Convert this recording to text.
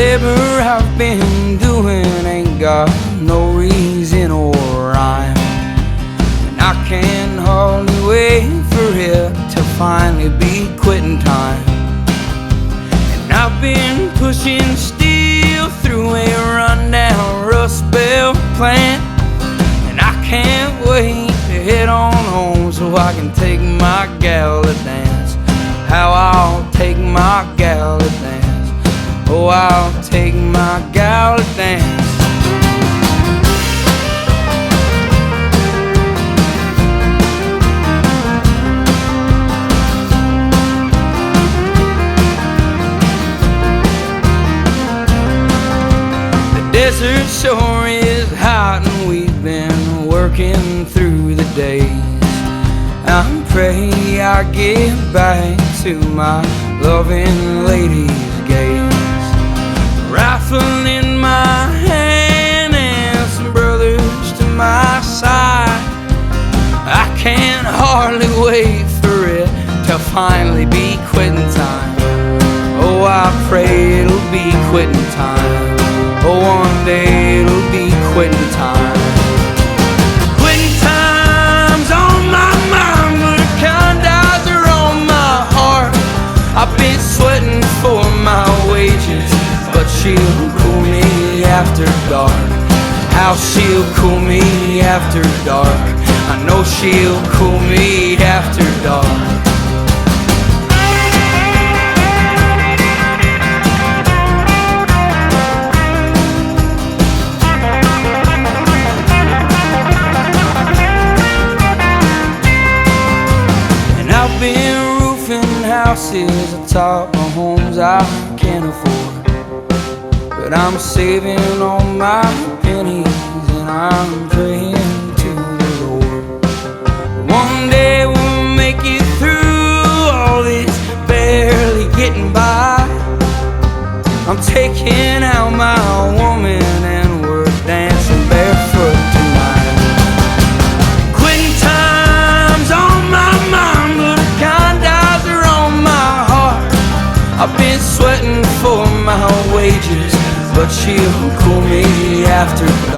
labor I've been doing ain't got no reason or rhyme, and I can hardly wait for it to finally be quitting time. And I've been pushing steel through a rundown Rust Belt plant, and I can't wait to head on home so I can take my gal to dance. How I'll take my gal to dance. Oh, I'll take my gal to dance. The desert shore is hot and we've been working through the days. I pray I get back to my loving lady's gaze. Rifle in my hand and some brothers to my side. I can't hardly wait for it to finally be quitting time. Oh, I pray it'll be quitting time. Oh, one day it'll be quitting time. Quitting time's on my mind, but the condoms are on my heart. I've been sweating for my wages, but she'll cool me after dark. How she'll cool me after dark. I know she'll cool me after dark. And I've been roofing houses atop my homes I can't afford, but I'm saving all my pennies and I'm